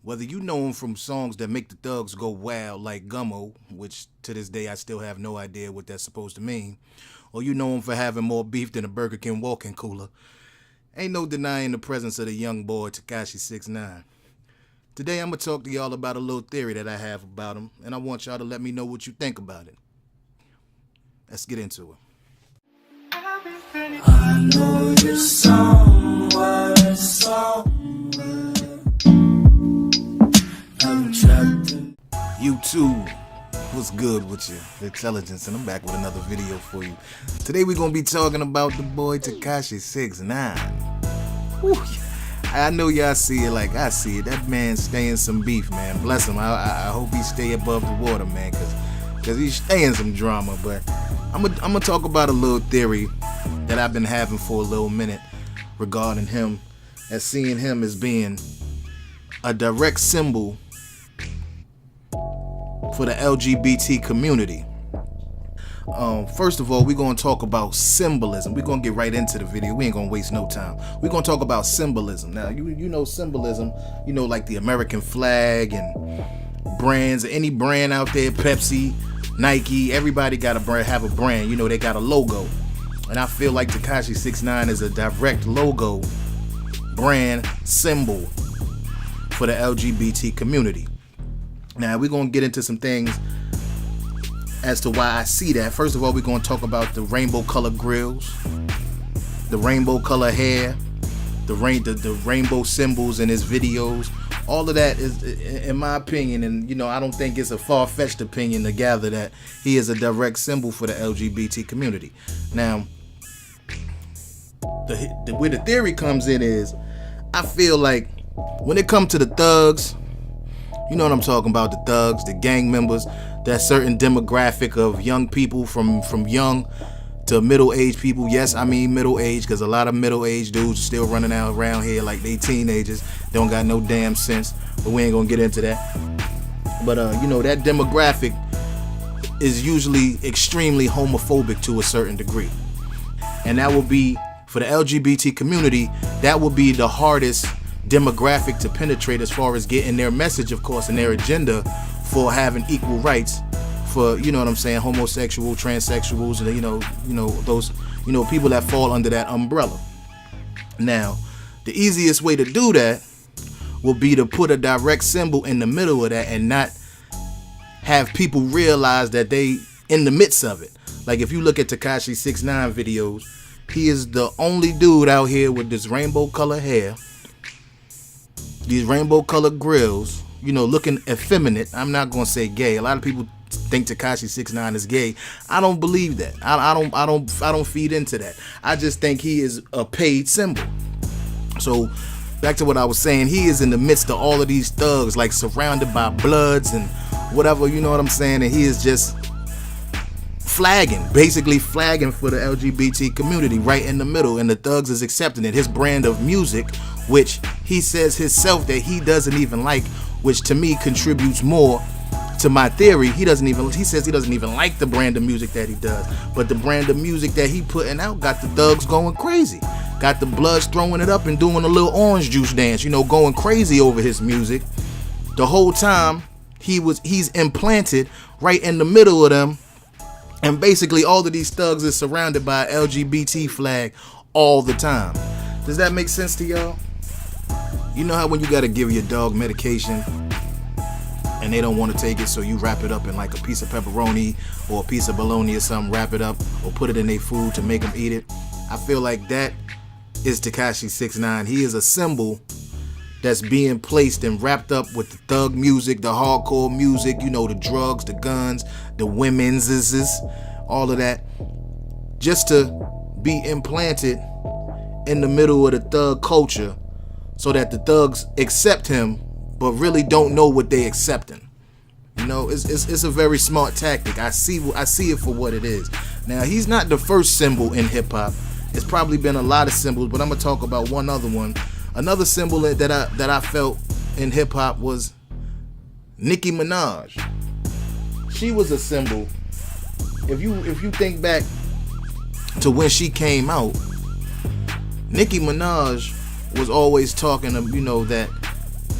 Whether you know him from songs that make the thugs go wild like Gummo, which to this day I still have no idea what that's supposed to mean, or you know him for having more beef than a Burger King walk-in cooler, ain't no denying the presence of the young boy Tekashi69. Today I'm going to talk to y'all about a little theory that I have about him, and I want y'all to let me know what you think about it. Let's get into it. I know you're somewhere. I'm trapped in. YouTube, what's good with you? The intelligence, and I'm back with another video for you. Today we're going to be talking about the boy Tekashi69. Whew. I know y'all see it like I see it. That man staying some beef, man. Bless him. I hope he stay above the water, man, because he's staying some drama. But I'm gonna talk about a little theory that I've been having for a little minute regarding him, as seeing him as being a direct symbol for the LGBT community. First of all, we're going to talk about symbolism. We're going to get right into the video. We ain't going to waste no time. We're going to talk about symbolism. Now, you know symbolism, you know, like the American flag and brands, any brand out there, Pepsi, Nike, everybody got a brand, have a brand, you know, they got a logo. And I feel like Tekashi69 is a direct logo, brand, symbol for the LGBT community. Now, we're going to get into some things as to why I see that. First of all, we're going to talk about the rainbow color grills, the rainbow color hair, the rainbow symbols in his videos. All of that is, in my opinion, and you know, I don't think it's a far-fetched opinion to gather that he is a direct symbol for the LGBT community. Now, where the theory comes in is, I feel like when it comes to the thugs, you know what I'm talking about, the thugs, the gang members, that certain demographic of young people from young to middle-aged people. Yes, I mean middle-aged, because a lot of middle-aged dudes are still running out around here like they teenagers. They don't got no damn sense, but we ain't gonna get into that. But you know, that demographic is usually extremely homophobic to a certain degree. And that will be, for the LGBT community, that will be the hardest demographic to penetrate as far as getting their message, of course, and their agenda for having equal rights for, you know what I'm saying, homosexual, transsexuals, and you know those, you know, people that fall under that umbrella. Now, the easiest way to do that will be to put a direct symbol in the middle of that and not have people realize that they in the midst of it. Like if you look at Tekashi69 videos, he is the only dude out here with this rainbow color hair, these rainbow colored grills, you know, looking effeminate. I'm not gonna say gay. A lot of people think Tekashi69 is gay. I don't believe that. I don't feed into that. I just think he is a paid symbol. So back to what I was saying, he is in the midst of all of these thugs, like surrounded by bloods and whatever, you know what I'm saying, and he is just flagging, basically flagging for the LGBT community right in the middle, and the thugs is accepting it. His brand of music, which he says himself that he doesn't even like, which to me contributes more to my theory. He says he doesn't even like the brand of music that he does, but the brand of music that he putting out got the thugs going crazy, got the bloods throwing it up and doing a little orange juice dance, you know, going crazy over his music. The whole time he's implanted right in the middle of them. And basically all of these thugs is surrounded by an LGBT flag all the time. Does that make sense to y'all? You know how when you gotta give your dog medication and they don't want to take it, so you wrap it up in like a piece of pepperoni or a piece of bologna or something, wrap it up or put it in their food to make them eat it? I feel like that is Tekashi69. He is a symbol that's being placed and wrapped up with the thug music, the hardcore music, you know, the drugs, the guns, the women's, all of that, just to be implanted in the middle of the thug culture so that the thugs accept him but really don't know what they accepting. You know, it's a very smart tactic. I see it for what it is. Now, he's not the first symbol in hip-hop. It's probably been a lot of symbols, but I'm gonna talk about one other one. Another symbol that I felt in hip hop was Nicki Minaj. She was a symbol. If you think back to when she came out, Nicki Minaj was always talking of, you know, that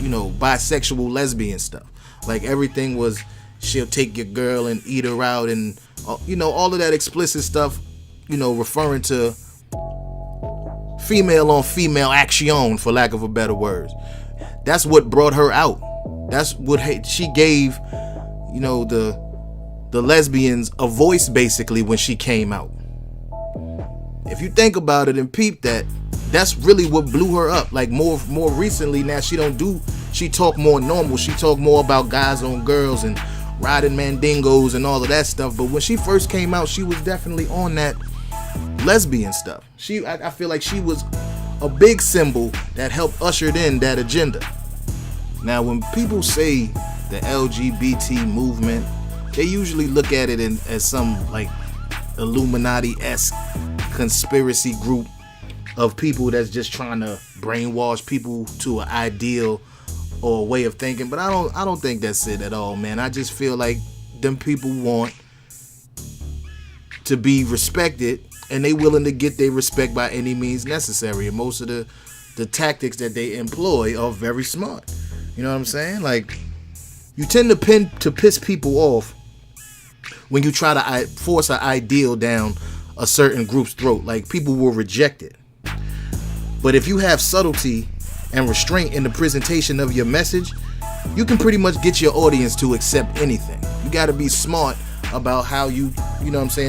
bisexual lesbian stuff. Like everything was, she'll take your girl and eat her out, and all of that explicit stuff, referring to female on female action, for lack of a better word. That's what brought her out. That's what she gave, the lesbians a voice, basically, when she came out. If you think about it and peep that, that's really what blew her up. Like more recently now, she talk more normal. She talk more about guys on girls and riding mandingos and all of that stuff. But when she first came out, she was definitely on that lesbian stuff. I feel like she was a big symbol that helped usher in that agenda. Now, when people say the LGBT movement, they usually look at it as some like Illuminati-esque conspiracy group of people that's just trying to brainwash people to an ideal or a way of thinking. But I don't think that's it at all, man. I just feel like them people want to be respected, and they willing to get their respect by any means necessary. And most of the tactics that they employ are very smart. You know what I'm saying? Like, you tend to piss people off when you try to force an ideal down a certain group's throat. Like, people will reject it. But if you have subtlety and restraint in the presentation of your message, you can pretty much get your audience to accept anything. You got to be smart about how you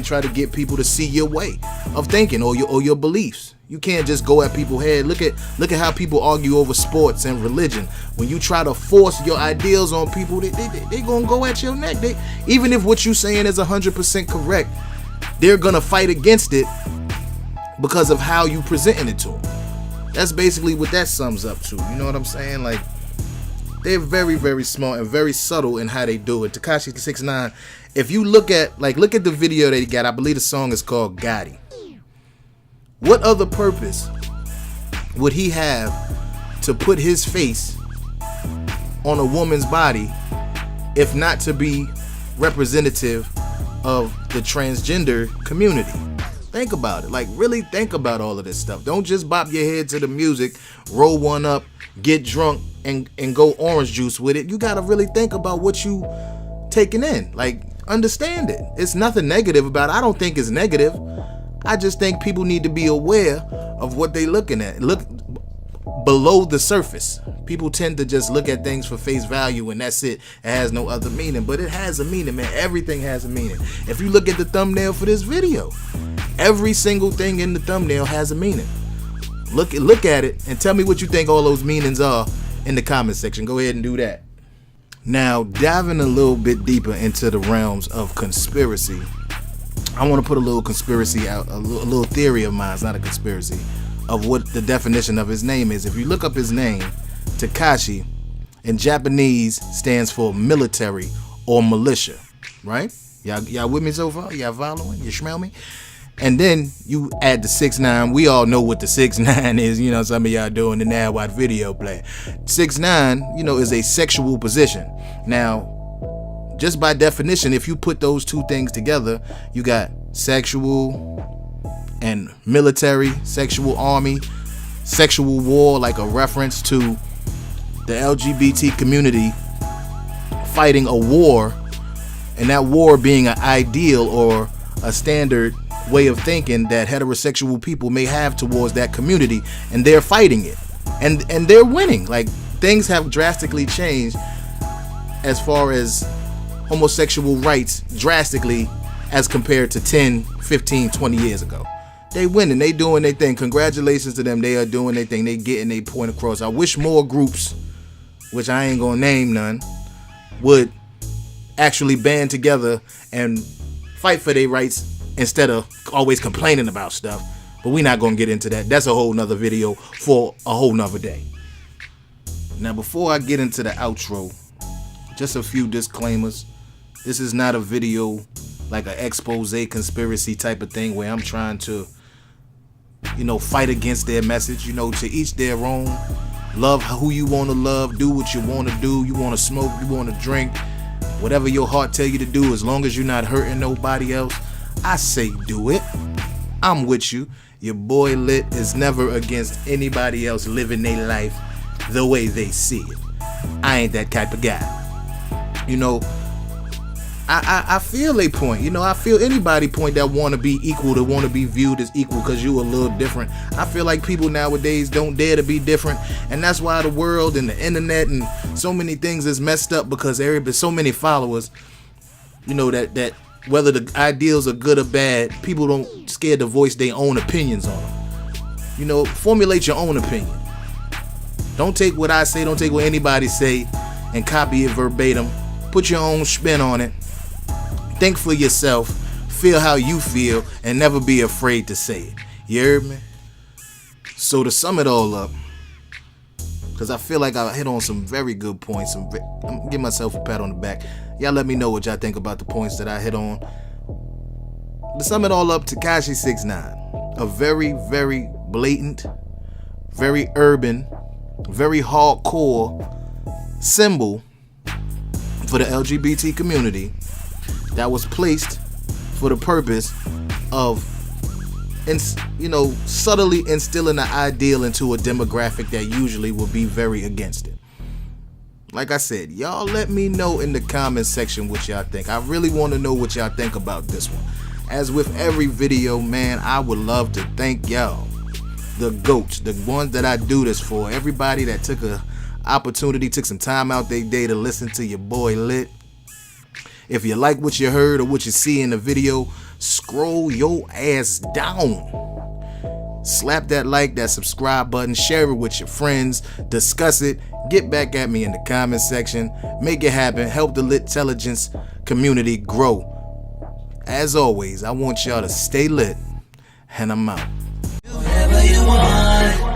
try to get people to see your way of thinking or your beliefs. You can't just go at people's head. Look at how people argue over sports and religion. When you try to force your ideals on people, they gonna go at your neck. Even if what you saying is 100% correct, they're gonna fight against it because of how you presenting it to them. That's basically what that sums up to. You know what I'm saying? Like, they're very, very smart and very subtle in how they do it. Tekashi69, if you look at the video that he got, I believe the song is called Gotti. What other purpose would he have to put his face on a woman's body if not to be representative of the transgender community? Think about it. Like, really think about all of this stuff. Don't just bop your head to the music, roll one up, get drunk, and go orange juice with it. You gotta really think about what you taking in. Like, understand it. It's nothing negative about it. I don't think it's negative. I just think people need to be aware of what they looking at. Look below the surface. People tend to just look at things for face value, and that's it. It has no other meaning, but it has a meaning, man. Everything has a meaning. If you look at the thumbnail for this video, every single thing in the thumbnail has a meaning. Look at it and tell me what you think all those meanings are in the comment section. Go ahead and do that. Now, diving a little bit deeper into the realms of conspiracy, I want to put a little conspiracy out, a little theory of mine. It's not a conspiracy, of what the definition of his name is. If you look up his name, Tekashi, in Japanese stands for military or militia, right? Y'all with me so far? Y'all following? You smell me? And then you add the 6ix9ine. We all know what the 6ix9ine is. Some of y'all doing the Now Watch video play. 6ix9ine, is a sexual position. Now, just by definition, if you put those two things together, you got sexual and military, sexual army, sexual war, like a reference to the LGBT community fighting a war, and that war being an ideal or a standard way of thinking that heterosexual people may have towards that community, and they're fighting it, and they're winning. Like, things have drastically changed as far as homosexual rights, drastically, as compared to 10, 15, 20 years ago. They winning, they doing their thing. Congratulations to them. They are doing their thing. They getting their point across. I wish more groups, which I ain't gonna name none, would actually band together and fight for their rights instead of always complaining about stuff. But we're not gonna get into that. That's a whole nother video for a whole nother day. Now, before I get into the outro, just a few disclaimers. This is not a video like an expose conspiracy type of thing where I'm trying to, fight against their message. To each their own. Love who you want to love. Do what you want to do. You want to smoke. You want to drink. Whatever your heart tell you to do, as long as you're not hurting nobody else, I say do it. I'm with you. Your boy Lit is never against anybody else living their life the way they see it. I ain't that type of guy. You know, I feel a point. You know, I feel anybody point that want to be equal, to want to be viewed as equal because you a little different. I feel like people nowadays don't dare to be different, and that's why the world and the internet and so many things is messed up, because there's so many followers. You know, that whether the ideals are good or bad, people don't scared to voice their own opinions on them. You know, formulate your own opinion. Don't take what I say, don't take what anybody say and copy it verbatim. Put your own spin on it. Think for yourself, feel how you feel, and never be afraid to say it. You heard me? So to sum it all up, because I feel like I hit on some very good points. I'm gonna give myself a pat on the back. Y'all let me know what y'all think about the points that I hit on. To sum it all up, Tekashi69, a very, very blatant, very urban, very hardcore symbol for the LGBT community that was placed for the purpose of, you know, subtly instilling an ideal into a demographic that usually will be very against it. Like I said, y'all let me know in the comment section what y'all think. I really want to know what y'all think about this one. As with every video, man, I would love to thank y'all, the GOATs, the ones that I do this for, everybody that took a opportunity, took some time out their day to listen to your boy Lit. If you like what you heard or what you see in the video, scroll your ass down. Slap that like, that subscribe button, share it with your friends, discuss it, get back at me in the comment section, make it happen, help the Lit Intelligence community grow. As always, I want y'all to stay lit, and I'm out. Whatever you want.